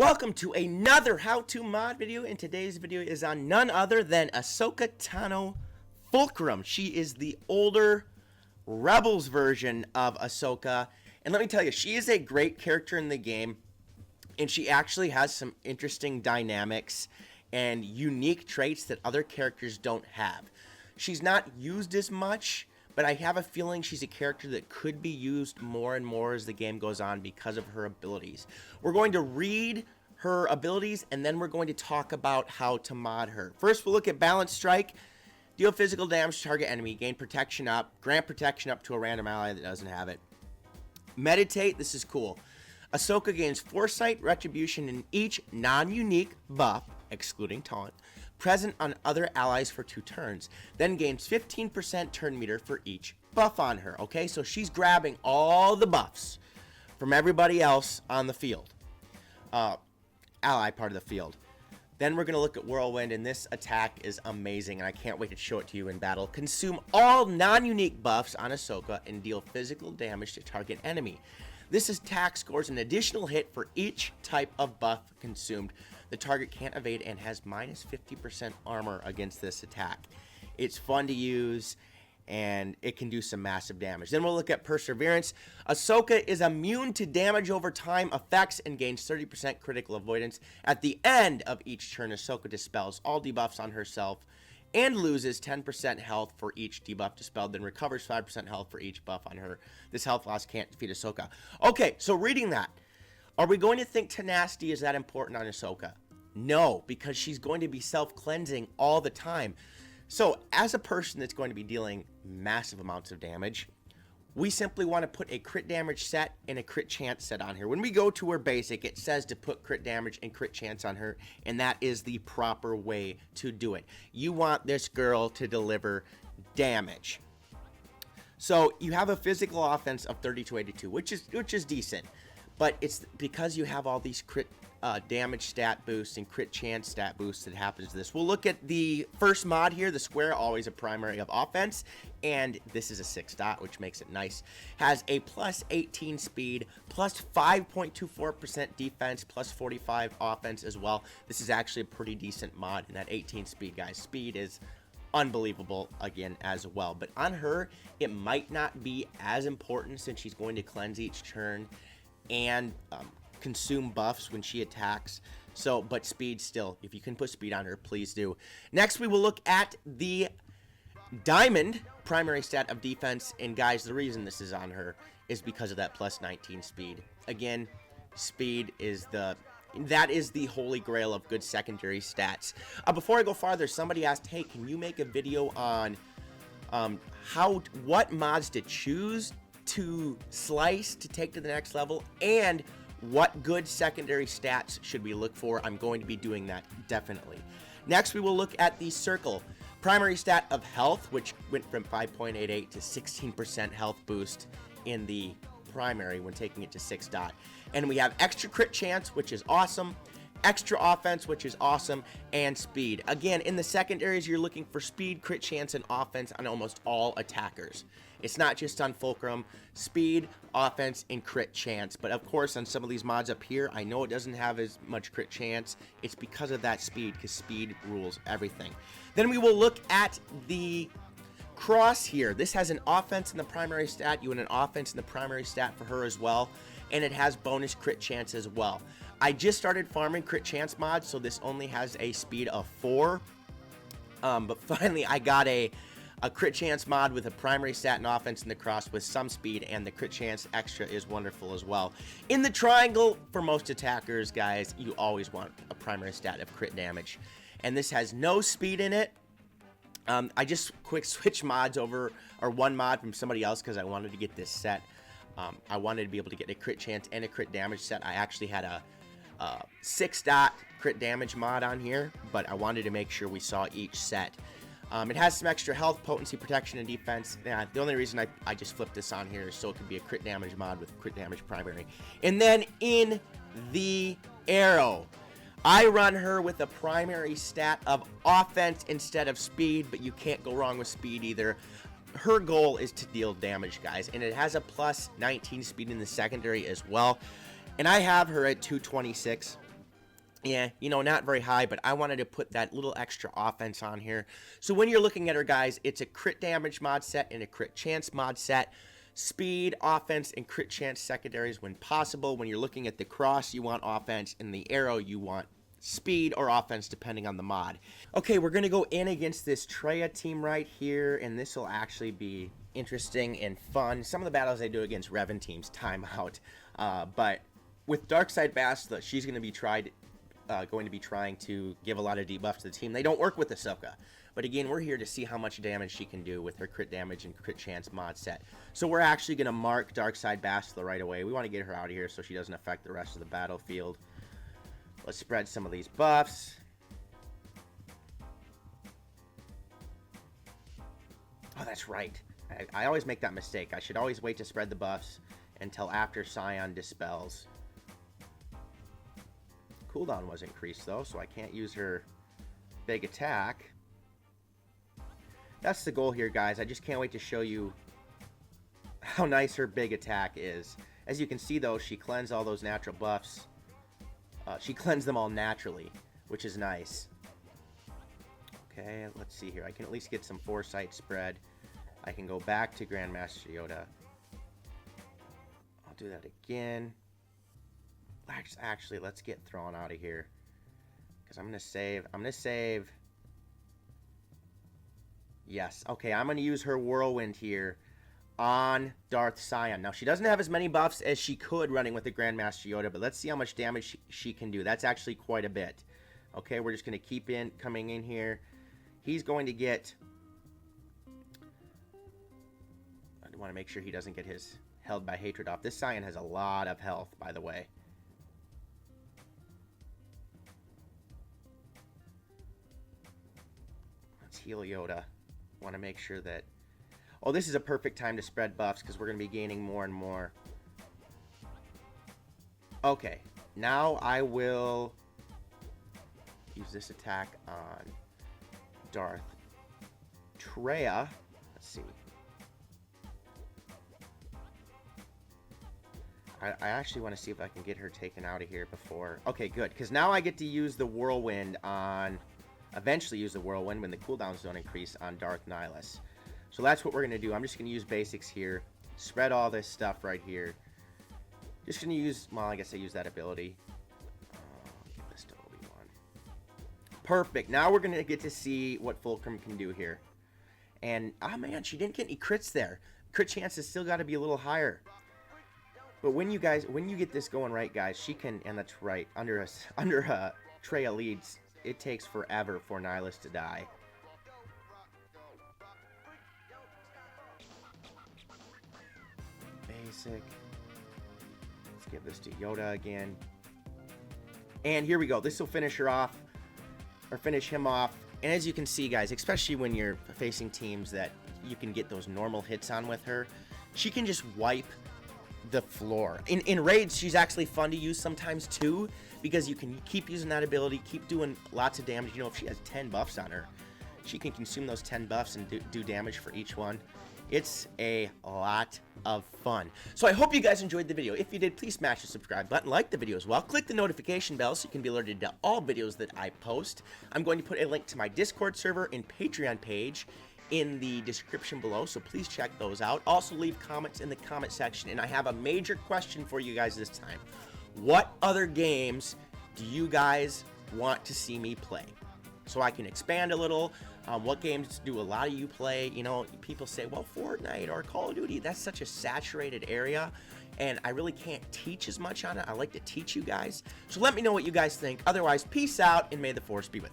Welcome to another how-to mod video, and today's video is on none other than Ahsoka Tano Fulcrum. She is the older Rebels version of Ahsoka, and let me tell you, she is a great character in the game, and she actually has some interesting dynamics and unique traits that other characters don't have. She's not used as much, but I have a feeling she's a character that could be used more and more as the game goes on because of her abilities. We're going to read her abilities, and then we're going to talk about how to mod her. First, we'll look at Balanced Strike. Deal physical damage to target enemy. Gain protection up. Grant protection up to a random ally that doesn't have it. Meditate. This is cool. Ahsoka gains Foresight, Retribution, and each non-unique buff, excluding Taunt, present on other allies for 2 turns. Then gains 15% turn meter for each buff on her. Okay, so she's grabbing all the buffs from everybody else on the field. Ally part of the field. Then we're going to look at Whirlwind, and this attack is amazing, and I can't wait to show it to you in battle. Consume all non-unique buffs on Ahsoka and deal physical damage to target enemy. This attack scores an additional hit for each type of buff consumed. The target can't evade and has minus 50% armor against this attack. It's fun to use, and it can do some massive damage. Then we'll look at Perseverance. Ahsoka is immune to damage over time effects and gains 30% critical avoidance. At the end of each turn, Ahsoka dispels all debuffs on herself and loses 10% health for each debuff dispelled, then recovers 5% health for each buff on her. This health loss can't defeat Ahsoka. Okay, so reading that, are we going to think tenacity is that important on Ahsoka? No, because she's going to be self-cleansing all the time. So, as a person that's going to be dealing massive amounts of damage, we simply want to put a crit damage set and a crit chance set on her. When we go to her basic, it says to put crit damage and crit chance on her, and that is the proper way to do it. You want this girl to deliver damage. So, you have a physical offense of 30 to 82, which is decent, but it's because you have all these crit damage stat boosts and crit chance stat boosts that happens to this. We'll look at the first mod here, the square, always a primary of offense, and this is a 6 dot, which makes it nice. Has a plus 18 speed, plus 5.24% defense, plus 45 offense as well. This is actually a pretty decent mod, and that 18 speed, guys, speed is unbelievable again as well. But on her, it might not be as important since she's going to cleanse each turn and consume buffs when she attacks. So, but speed still, if you can put speed on her, please do. Next, we will look at the diamond primary stat of defense, and guys, the reason this is on her is because of that plus 19 speed. Again, speed is that is the holy grail of good secondary stats. Before I go farther, somebody asked, hey, can you make a video on what mods to choose to slice to take to the next level, and what good secondary stats should we look for? I'm going to be doing that, definitely. Next, we will look at the circle. Primary stat of health, which went from 5.88 to 16% health boost in the primary when taking it to 6 dot. And we have extra crit chance, which is awesome. Extra offense, which is awesome, and speed. Again, in the secondaries, you're looking for speed, crit chance, and offense on almost all attackers. It's not just on Fulcrum. Speed, offense, and crit chance. But of course, on some of these mods up here, I know it doesn't have as much crit chance. It's because of that speed, because speed rules everything. Then we will look at the cross here. This has an offense in the primary stat. You want an offense in the primary stat for her as well. And it has bonus crit chance as well. I just started farming crit chance mods, so this only has a speed of 4. But finally, I got a crit chance mod with a primary stat and offense in the cross with some speed, and the crit chance extra is wonderful as well. In the triangle, for most attackers, guys, you always want a primary stat of crit damage. And this has no speed in it. I just quick switch mods over, or one mod from somebody else, because I wanted to get this set. I wanted to be able to get a crit chance and a crit damage set. I actually had a 6 dot crit damage mod on here, but I wanted to make sure we saw each set. It has some extra health, potency, protection, and defense. The only reason I just flipped this on here is so it could be a crit damage mod with crit damage primary. And then in the arrow, I run her with a primary stat of offense instead of speed, but you can't go wrong with speed either. Her goal is to deal damage, guys, and it has a plus 19 speed in the secondary as well. And I have her at 226. Yeah, you know, not very high, but I wanted to put that little extra offense on here. So when you're looking at her, guys, it's a crit damage mod set and a crit chance mod set. Speed, offense, and crit chance secondaries when possible. When you're looking at the cross, you want offense, and the arrow, you want speed or offense, depending on the mod. Okay, we're going to go in against this Treya team right here, and this will actually be interesting and fun. Some of the battles I do against Revan teams time out, but with Darkside Bastila, she's going to be trying to give a lot of debuffs to the team. They don't work with Ahsoka. But again, we're here to see how much damage she can do with her crit damage and crit chance mod set. So we're actually going to mark Darkside Bastila right away. We want to get her out of here so she doesn't affect the rest of the battlefield. Let's spread some of these buffs. Oh, that's right. I always make that mistake. I should always wait to spread the buffs until after Scion dispels. Cooldown was increased though, so I can't use her big attack. That's the goal here, guys. I just can't wait to show you how nice her big attack is. As you can see though, she cleansed all those natural buffs. She cleansed them all naturally, which is nice. Okay, let's see here. I can at least get some foresight spread. I can go back to Grandmaster Yoda. I'll do that again. Actually, let's get thrown out of here. Because I'm going to save. Yes. Okay, I'm going to use her Whirlwind here on Darth Scion. Now, she doesn't have as many buffs as she could running with the Grandmaster Yoda, but let's see how much damage she can do. That's actually quite a bit. Okay, we're just going to keep coming in here. He's going to get... I want to make sure he doesn't get his held by hatred off. This Scion has a lot of health, by the way. Let's heal Yoda. Want to make sure that... Oh, this is a perfect time to spread buffs because we're going to be gaining more and more. Okay, now I will use this attack on Darth Treya. Let's see. I actually want to see if I can get her taken out of here before... Okay, good, because now I get to use the Whirlwind on... Eventually use the Whirlwind when the cooldowns don't increase on Darth Nihilus. So that's what we're going to do. I'm just going to use basics here. Spread all this stuff right here. Just going to use... Well, I guess I use that ability. Give this to Obi-Wan. Perfect. Now we're going to get to see what Fulcrum can do here. And, oh man, she didn't get any crits there. Crit chance has still got to be a little higher. But when you get this going right, guys, she can... And that's right. Under Treya leads, it takes forever for Nihilus to die. Basic. Let's give this to Yoda again. And here we go. This will finish her off. Or finish him off. And as you can see, guys, especially when you're facing teams that you can get those normal hits on with her, she can just wipe the floor. In raids, she's actually fun to use sometimes too, because you can keep using that ability, keep doing lots of damage. You know, if she has 10 buffs on her, she can consume those 10 buffs and do damage for each one. It's a lot of fun. So I hope you guys enjoyed the video. If you did, please smash the subscribe button, like the video as well, click the notification bell so you can be alerted to all videos that I post. I'm going to put a link to my Discord server and Patreon page in the description below, so please check those out. Also leave comments in the comment section, and I have a major question for you guys this time. What other games do you guys want to see me play? So I can expand a little. What games do a lot of you play? You know, people say, well, Fortnite or Call of Duty, that's such a saturated area, and I really can't teach as much on it. I like to teach you guys. So let me know what you guys think. Otherwise, peace out, and may the Force be with you.